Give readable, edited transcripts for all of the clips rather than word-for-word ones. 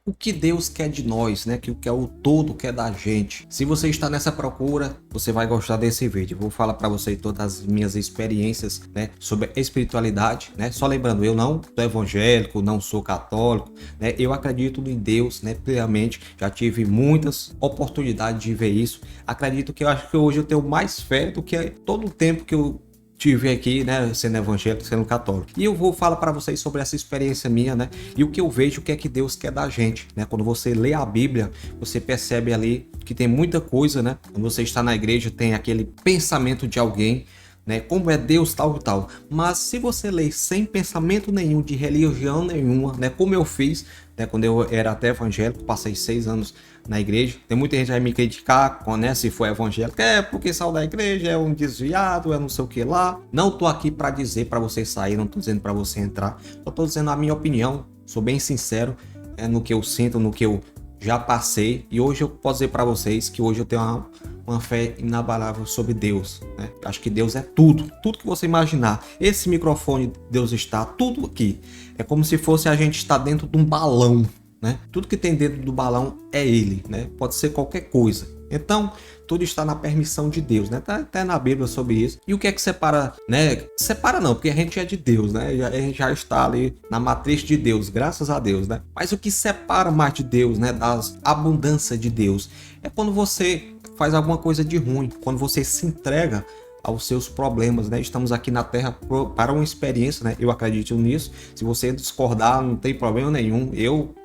o que Deus quer de nós, né? Que o que é o todo quer da gente. Se você está nessa procura, você vai gostar desse vídeo. Eu vou falar para você todas as minhas experiências, né, sobre espiritualidade, né? Só lembrando, eu não sou evangélico, não sou católico, né? Eu acredito em Deus, né, plenamente. Já tive muitas oportunidades de ver isso. Acredito que eu acho que hoje eu tenho mais fé do que todo o tempo que eu tive aqui, né, sendo evangélico, sendo católico. E eu vou falar para vocês sobre essa experiência minha, né, e o que eu vejo, o que é que Deus quer da gente, né? Quando você lê a Bíblia, você percebe ali que tem muita coisa, né? Quando você está na igreja, tem aquele pensamento de alguém, né, como é Deus tal e tal. Mas se você ler sem pensamento nenhum, de religião nenhuma, né, como eu fiz, né, quando eu era até evangélico, passei 6 anos na igreja. Tem muita gente que vai me criticar, né, se for evangélico, porque saiu da igreja, é um desviado, é não sei o que lá. Não tô aqui para dizer para você sair, não tô dizendo para você entrar. Só tô dizendo a minha opinião, sou bem sincero, no que eu sinto, no que eu já passei, e hoje eu posso dizer para vocês que hoje eu tenho uma fé inabalável sobre Deus, né? Acho que Deus é tudo, tudo que você imaginar. Esse microfone, Deus está, tudo aqui. É como se fosse a gente estar dentro de um balão, né? Tudo que tem dentro do balão é Ele, né? Pode ser qualquer coisa. Então, tudo está na permissão de Deus, né? Tá até na Bíblia sobre isso. E o que é que separa, né? Separa não, porque a gente é de Deus, né? A gente já está ali na matriz de Deus, graças a Deus, né? Mas o que separa mais de Deus, né? Das abundância de Deus, é quando você faz alguma coisa de ruim, quando você se entrega aos seus problemas, né? Estamos aqui na Terra para uma experiência, né? Eu acredito nisso. Se você discordar, não tem problema nenhum. Eu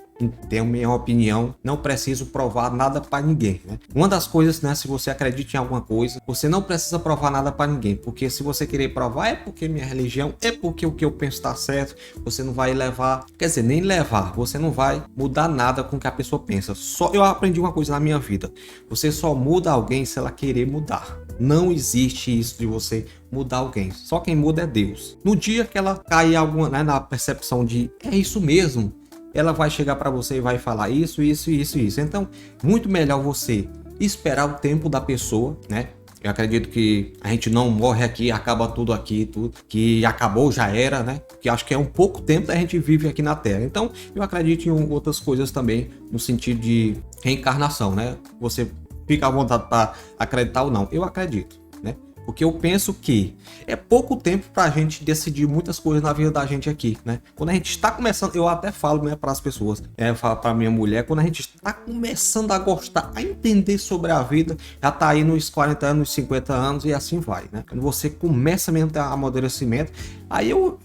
tenho minha opinião, não preciso provar nada para ninguém, né? Uma das coisas, né, se você acredita em alguma coisa, você não precisa provar nada para ninguém, porque se você querer provar, é porque minha religião, é porque o que eu penso está certo, você não vai levar, quer dizer, nem levar, você não vai mudar nada com o que a pessoa pensa. Só eu aprendi uma coisa na minha vida, você só muda alguém se ela querer mudar. Não existe isso de você mudar alguém, só quem muda é Deus. No dia que ela cair alguma, né, na percepção de é isso mesmo, ela vai chegar para você e vai falar isso, isso, isso, isso. Então, muito melhor você esperar o tempo da pessoa, né? Eu acredito que a gente não morre aqui, acaba tudo aqui, tudo que acabou já era, né? Que acho que é um pouco tempo que a gente vive aqui na Terra. Então, eu acredito em outras coisas também, no sentido de reencarnação, né? Você fica à vontade para acreditar ou não. Eu acredito, né? Porque eu penso que é pouco tempo pra gente decidir muitas coisas na vida da gente aqui, né? Quando a gente está começando, eu até falo, né, para as pessoas, eu falo pra minha mulher, quando a gente está começando a gostar, a entender sobre a vida, já tá aí nos 40 anos, 50 anos e assim vai, né? Quando você começa mesmo a ter amadurecimento, aí eu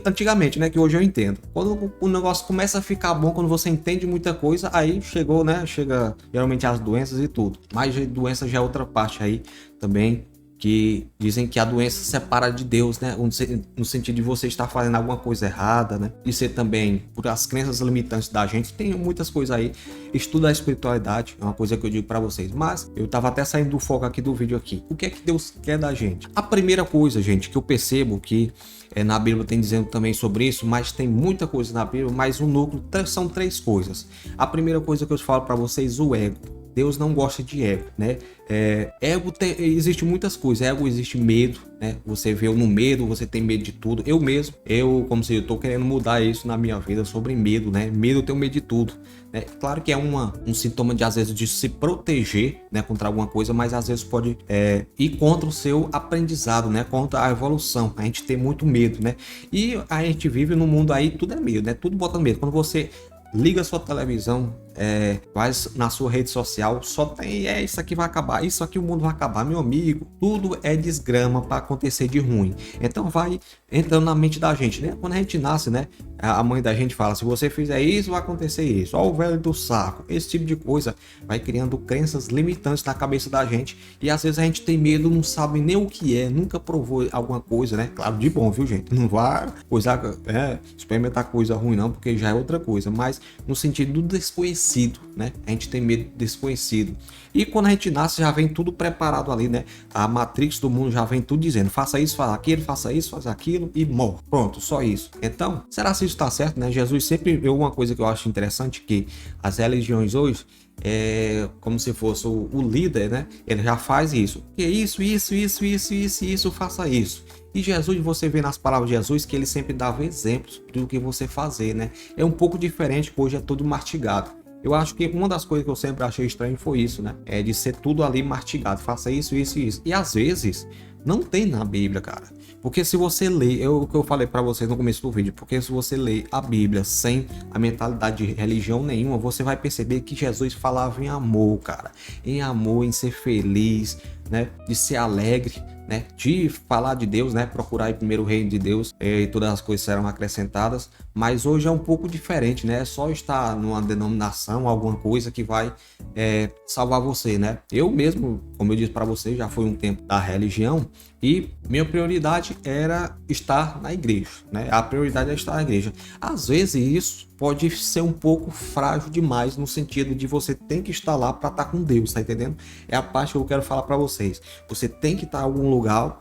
antigamente, né, que hoje eu entendo. Quando o negócio começa a ficar bom, quando você entende muita coisa, aí chegou, né, chega geralmente as doenças e tudo. Mas doença já é outra parte aí também, que dizem que a doença separa de Deus, né? No sentido de você estar fazendo alguma coisa errada, né? De ser também por as crenças limitantes da gente. Tem muitas coisas aí. Estuda a espiritualidade, é uma coisa que eu digo para vocês. Mas eu tava até saindo do foco aqui do vídeo aqui. O que é que Deus quer da gente? A primeira coisa, gente, que eu percebo que na Bíblia tem dizendo também sobre isso, mas tem muita coisa na Bíblia, mas o núcleo são 3 coisas. A primeira coisa que eu falo para vocês, o ego. Deus não gosta de ego, né? Ego existe muitas coisas. Ego existe medo, né? Você vê no medo, você tem medo de tudo. Eu mesmo, como se eu tô querendo mudar isso na minha vida sobre medo, né? Medo, eu tenho medo de tudo, né? Claro que é um sintoma de às vezes de se proteger, né, contra alguma coisa, mas às vezes pode ir contra o seu aprendizado, né? Contra a evolução. A gente tem muito medo, né? E a gente vive num mundo aí, tudo é medo, né? Tudo bota medo. Quando você liga a sua televisão, vai na sua rede social, só tem isso aqui vai acabar, isso aqui o mundo vai acabar, meu amigo. Tudo é desgrama para acontecer de ruim. Então vai entrando na mente da gente, né? Quando a gente nasce, né? A mãe da gente fala, se você fizer isso, vai acontecer isso. Ó, o velho do saco. Esse tipo de coisa vai criando crenças limitantes na cabeça da gente. E às vezes a gente tem medo, não sabe nem o que é, nunca provou alguma coisa, né? Claro, de bom, viu, gente? Não vai experimentar coisa ruim não, porque já é outra coisa. Mas no sentido do desconhecido, né? A gente tem medo do desconhecido. E quando a gente nasce, já vem tudo preparado ali, né? A matrix do mundo já vem tudo dizendo, faça isso, faça aquilo, faça isso, faça aquilo e morre. Pronto, só isso. Então, será que isso está certo, né? Jesus sempre viu uma coisa que eu acho interessante, que as religiões hoje como se fosse o líder, né? Ele já faz isso. Que isso, faça isso. E Jesus, você vê nas palavras de Jesus que ele sempre dava exemplos do que você fazer, né? É um pouco diferente, que hoje é tudo mastigado. Eu acho que uma das coisas que eu sempre achei estranho foi isso, né? É de ser tudo ali mastigado. Faça isso, isso e isso. E às vezes não tem na Bíblia, cara. Porque se você lê, o que eu falei pra vocês no começo do vídeo, porque se você lê a Bíblia sem a mentalidade de religião nenhuma, você vai perceber que Jesus falava em amor, cara. Em amor, em ser feliz, né? De ser alegre, né? De falar de Deus, né? Procurar em primeiro o reino de Deus e todas as coisas serão acrescentadas. Mas hoje é um pouco diferente, né? É só estar numa denominação, alguma coisa que vai salvar você, né? Eu mesmo, como eu disse para você, já foi um tempo da religião e minha prioridade era estar na igreja, né? A prioridade é estar na igreja. Às vezes isso pode ser um pouco frágil demais, no sentido de você tem que estar lá para estar com Deus, tá entendendo? É a parte que eu quero falar para vocês. Você tem que estar em algum lugar,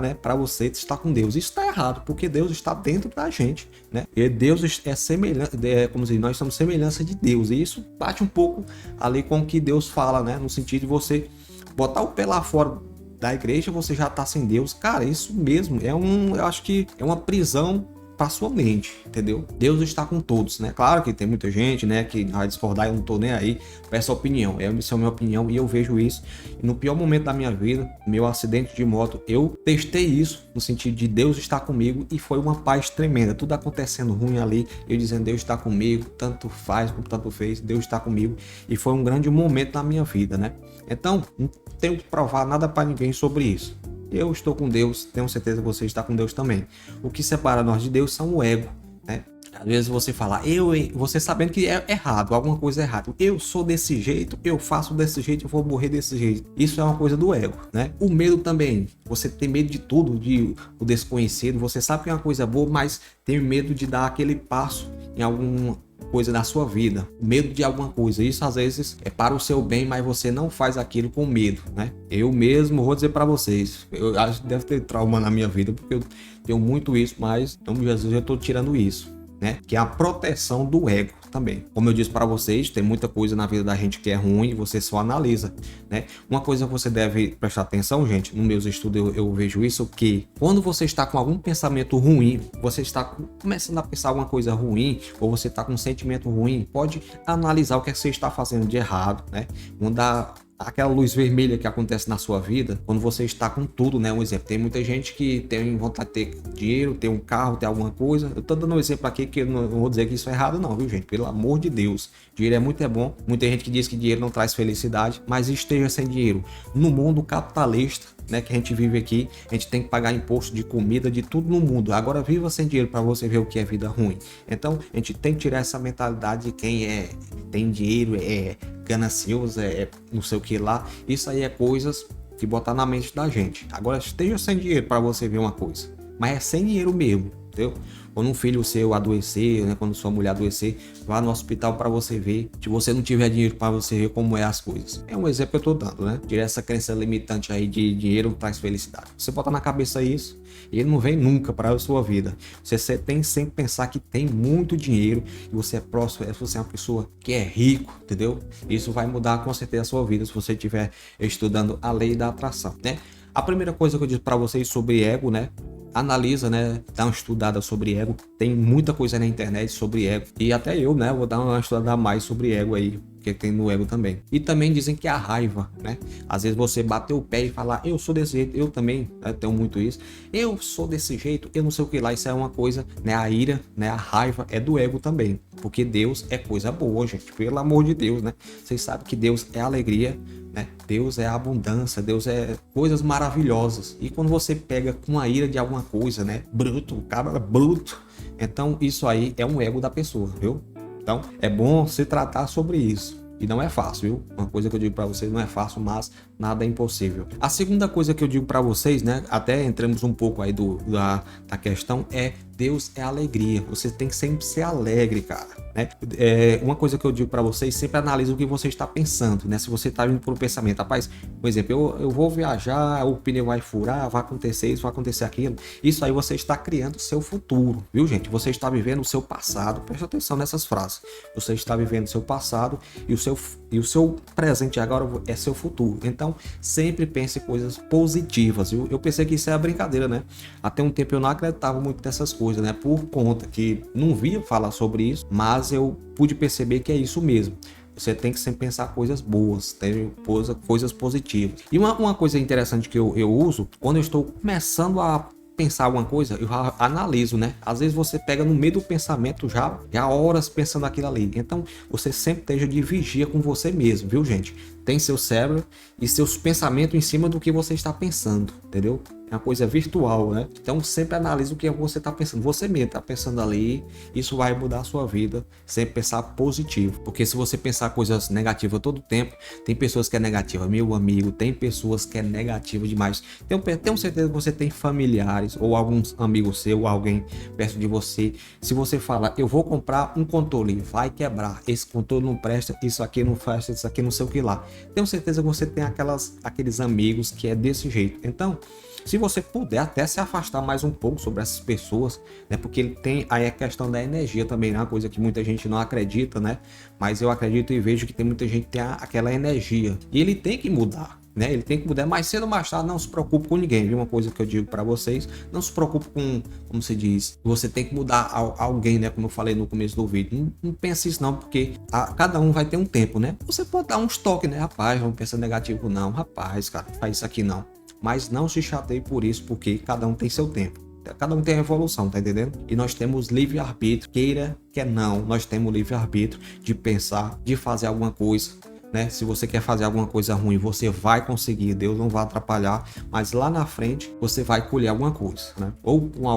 né, para você estar com Deus. Isso está errado, porque Deus está dentro da gente, né? E Deus é semelhante, como dizer, nós somos semelhança de Deus. E isso bate um pouco ali com o que Deus fala, né? No sentido de você botar o pé lá fora da igreja, você já tá sem Deus. Cara, isso mesmo eu acho que é uma prisão para sua mente, entendeu? Deus está com todos, né? Claro que tem muita gente, né, que vai discordar, eu não tô nem aí, peço opinião. Essa é a minha opinião e eu vejo isso. E no pior momento da minha vida, meu acidente de moto, eu testei isso no sentido de Deus estar comigo e foi uma paz tremenda. Tudo acontecendo ruim ali, eu dizendo Deus está comigo, tanto faz como tanto fez, Deus está comigo, e foi um grande momento na minha vida, né? Então, não tenho que provar nada para ninguém sobre isso. Eu estou com Deus, tenho certeza que você está com Deus também. O que separa nós de Deus são o ego, né? Às vezes você fala, você sabendo que é errado, alguma coisa é errada. Eu sou desse jeito, eu faço desse jeito, eu vou morrer desse jeito. Isso é uma coisa do ego, né? O medo também. Você tem medo de tudo, de o desconhecido. Você sabe que é uma coisa boa, mas tem medo de dar aquele passo em alguma coisa da sua vida, medo de alguma coisa. Isso às vezes é para o seu bem, mas você não faz aquilo com medo, né? Eu mesmo vou dizer para vocês, eu acho que deve ter trauma na minha vida, porque eu tenho muito isso, mas em nome de Jesus eu estou tirando isso, né? Que é a proteção do ego também. Como eu disse para vocês, tem muita coisa na vida da gente que é ruim e você só analisa, né? Uma coisa que você deve prestar atenção, gente, nos meus estudos eu vejo isso, que quando você está com algum pensamento ruim, você está começando a pensar alguma coisa ruim, ou você está com um sentimento ruim, pode analisar o que você está fazendo de errado, né? Mandar aquela luz vermelha que acontece na sua vida quando você está com tudo, né? Um exemplo, tem muita gente que tem vontade de ter dinheiro, ter um carro, ter alguma coisa. Eu tô dando um exemplo aqui que eu não vou dizer que isso é errado não, viu, gente? Pelo amor de Deus. Dinheiro é muito bom. Muita gente que diz que dinheiro não traz felicidade, mas esteja sem dinheiro. No mundo capitalista, né, que a gente vive aqui, a gente tem que pagar imposto de comida, de tudo no mundo. Agora viva sem dinheiro para você ver o que é vida ruim. Então, a gente tem que tirar essa mentalidade de quem tem dinheiro, ganancioso, não sei o que lá. Isso aí é coisas que botar na mente da gente. Agora esteja sem dinheiro para você ver uma coisa, mas é sem dinheiro mesmo, entendeu? Quando um filho seu adoecer, né, quando sua mulher adoecer, vá no hospital para você ver. Se você não tiver dinheiro para você ver como é as coisas. É um exemplo que eu tô dando, né? Tirar essa crença limitante aí de dinheiro traz felicidade. Você bota na cabeça isso e ele não vem nunca para a sua vida. Você tem sempre pensar que tem muito dinheiro e você é próximo, você é uma pessoa que é rico, entendeu? Isso vai mudar com certeza a sua vida se você estiver estudando a lei da atração, né? A primeira coisa que eu disse para vocês sobre ego, né? Analisa, né? Dá uma estudada sobre ego. Tem muita coisa na internet sobre ego. E até eu, né? Vou dar uma estudada mais sobre ego aí, que tem no ego também. E também dizem que a raiva, né? Às vezes você bater o pé e falar, eu sou desse jeito, eu também, né, tenho muito isso. Eu sou desse jeito, eu não sei o que lá. Isso é uma coisa, né? A ira, né? A raiva é do ego também. Porque Deus é coisa boa, gente. Pelo amor de Deus, né? Vocês sabem que Deus é alegria, né? Deus é abundância, Deus é coisas maravilhosas. E quando você pega com a ira de alguma coisa, né? Bruto, o cara é bruto. Então isso aí é um ego da pessoa, viu? Então é bom se tratar sobre isso. E não é fácil, viu? Uma coisa que eu digo para vocês, não é fácil, mas nada é impossível. A segunda coisa que eu digo para vocês, né? Até entramos um pouco aí da questão, Deus é alegria. Você tem que sempre ser alegre, cara. né? Uma coisa que eu digo para vocês, sempre analise o que você está pensando, né? Se você está vindo por um pensamento, rapaz, por exemplo, eu vou viajar, o pneu vai furar, vai acontecer isso, vai acontecer aquilo. Isso aí você está criando o seu futuro, viu, gente? Você está vivendo o seu passado. Preste atenção nessas frases. Você está vivendo o seu passado e o seu presente agora é seu futuro. Então, sempre pense em coisas positivas, viu? Eu pensei que isso é brincadeira, né? Até um tempo eu não acreditava muito nessas coisas, né? Por conta que não via falar sobre isso, mas eu pude perceber que é isso mesmo. Você tem que sempre pensar coisas boas, coisas positivas. E uma coisa interessante que eu uso, quando eu estou começando a pensar alguma coisa, eu analiso, né? Às vezes você pega no meio do pensamento já horas pensando aquilo ali. Então, você sempre esteja de vigia com você mesmo, viu, gente? Tem seu cérebro e seus pensamentos em cima do que você está pensando, entendeu? É uma coisa virtual, né? Então sempre analise o que você está pensando. Você mesmo está pensando ali, isso vai mudar a sua vida. Sempre pensar positivo. Porque se você pensar coisas negativas todo tempo, tem pessoas que é negativa, meu amigo, tem pessoas que é negativa demais. Tenho certeza que você tem familiares ou alguns amigos seus, alguém perto de você. Se você fala, eu vou comprar um controle, vai quebrar. Esse controle não presta, isso aqui não faz, isso aqui não sei o que lá. Tenho certeza que você tem aqueles amigos que é desse jeito. Então, se você puder até se afastar mais um pouco sobre essas pessoas, né? Porque ele tem aí a questão da energia também, né? Uma coisa que muita gente não acredita, né? Mas eu acredito e vejo que tem muita gente que tem aquela energia. E ele tem que mudar, né? Ele tem que mudar mais cedo ou mais tarde. Não se preocupe com ninguém, viu? Uma coisa que eu digo para vocês, não se preocupe com, como se diz, você tem que mudar alguém, né? Como eu falei no começo do vídeo. Não pense isso não, porque cada um vai ter um tempo, né? Você pode dar uns toques, né? Rapaz, não pensa negativo não. Rapaz, cara, faz isso aqui não. Mas não se chateie por isso, porque cada um tem seu tempo. Cada um tem a evolução, tá entendendo? E nós temos livre-arbítrio, queira, quer não, nós temos livre-arbítrio de pensar, de fazer alguma coisa, né? Se você quer fazer alguma coisa ruim, você vai conseguir, Deus não vai atrapalhar, mas lá na frente você vai colher alguma coisa, né? Ou com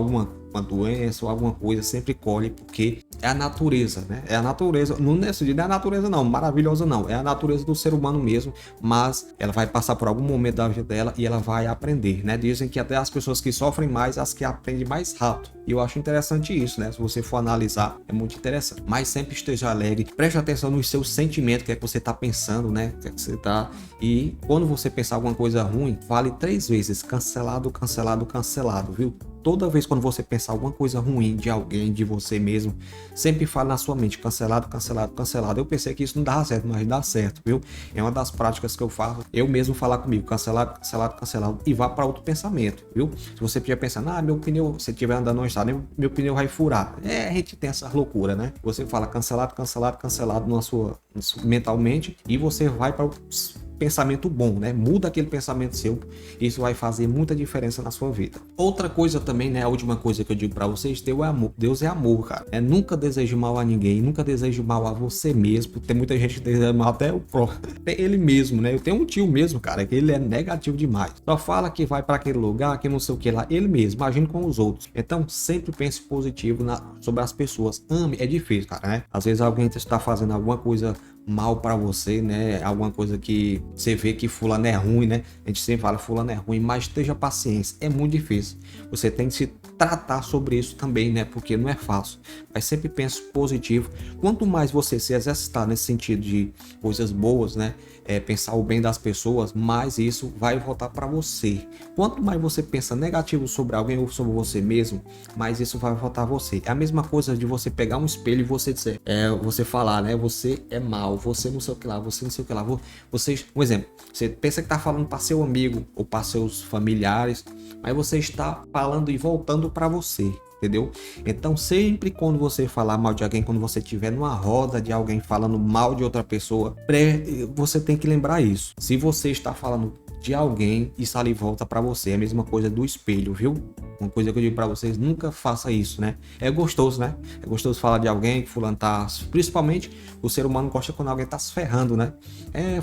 uma doença ou alguma coisa, sempre colhe, porque é a natureza, né? É a natureza, não nesse dia, não é a natureza não, maravilhosa não, é a natureza do ser humano mesmo, mas ela vai passar por algum momento da vida dela e ela vai aprender, né? Dizem que até as pessoas que sofrem mais, as que aprendem mais rápido. E eu acho interessante isso, né? Se você for analisar, é muito interessante. Mas sempre esteja alegre, preste atenção nos seus sentimentos, o que é que você está pensando, né? O que é que você tá... E quando você pensar alguma coisa ruim, fale 3 vezes, cancelado, cancelado, cancelado, viu? Toda vez quando você pensar alguma coisa ruim de alguém, de você mesmo, sempre fale na sua mente, cancelado, cancelado, cancelado. Eu pensei que isso não dava certo, mas dá certo, viu? É uma das práticas que eu faço, eu mesmo falar comigo, cancelado, cancelado, cancelado, e vá para outro pensamento, viu? Se você estiver pensando, meu pneu, se estiver andando no estado, meu pneu vai furar. A gente tem essa loucura, né? Você fala cancelado, cancelado, cancelado mentalmente, e você vai para o pensamento bom, né? Muda aquele pensamento seu, isso vai fazer muita diferença na sua vida. Outra coisa também, né? A última coisa que eu digo para vocês, Deus é amor, cara. Nunca deseje mal a ninguém, nunca deseje mal a você mesmo. Tem muita gente que deseja mal até até ele mesmo, né? Eu tenho um tio mesmo, cara, que ele é negativo demais. Só fala que vai para aquele lugar, que não sei o que lá, ele mesmo, agindo com os outros. Então, sempre pense positivo sobre as pessoas. Ame, é difícil, cara, né? Às vezes alguém está fazendo alguma coisa mal para você, né? Alguma coisa que você vê que fulano é ruim, né? A gente sempre fala fulano é ruim, mas esteja paciência, é muito difícil. Você tem que se tratar sobre isso também, né? Porque não é fácil. Mas sempre pense positivo. Quanto mais você se exercitar nesse sentido de coisas boas, né? Pensar o bem das pessoas, mais isso vai voltar para você. Quanto mais você pensa negativo sobre alguém ou sobre você mesmo, mais isso vai voltar a você. É a mesma coisa de você pegar um espelho e você dizer, você falar, né? Você é mal, você não sei o que lá, você não sei o que lá. Um exemplo, você pensa que está falando para seu amigo ou para seus familiares, mas você está falando e voltando para você. Entendeu? Então sempre quando você falar mal de alguém, quando você estiver numa roda de alguém falando mal de outra pessoa, você tem que lembrar isso. Se você está falando de alguém, isso ali volta para você. É a mesma coisa do espelho, viu? Uma coisa que eu digo para vocês, nunca faça isso, né? É gostoso, né? É gostoso falar de alguém que fulano tá... Principalmente o ser humano gosta quando alguém tá se ferrando, né?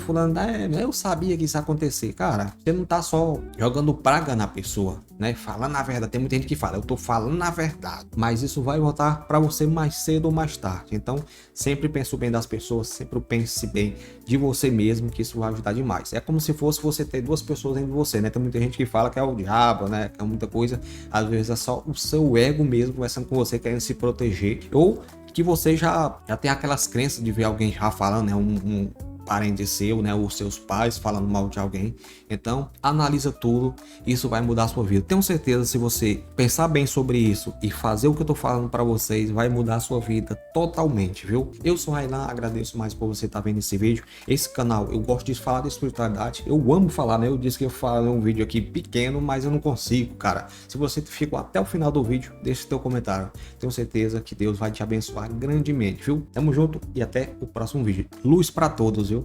Fulano, eu sabia que isso ia acontecer. Cara, você não tá só jogando praga na pessoa. né? Falando a verdade. Tem muita gente que fala, eu tô falando a verdade, mas isso vai voltar para você mais cedo ou mais tarde. Então, sempre pense o bem das pessoas, sempre pense bem de você mesmo, que isso vai ajudar demais. É como se fosse você ter duas pessoas dentro de você, né? Tem muita gente que fala que é o diabo, né? Que é muita coisa. Às vezes é só o seu ego mesmo conversando com você, querendo se proteger, ou que você já tem aquelas crenças de ver alguém já falando, né? Um parente seu, né, os seus pais falando mal de alguém. Então, analisa tudo, isso vai mudar a sua vida. Tenho certeza, se você pensar bem sobre isso e fazer o que eu tô falando para vocês, vai mudar a sua vida totalmente, viu? Eu sou Railan, agradeço mais por você estar vendo esse vídeo. Esse canal, eu gosto de falar de espiritualidade, eu amo falar, né? Eu disse que eu falo um vídeo aqui pequeno, mas eu não consigo, cara. Se você ficou até o final do vídeo, deixa seu comentário. Tenho certeza que Deus vai te abençoar grandemente, viu? Tamo junto e até o próximo vídeo. Luz para todos, viu?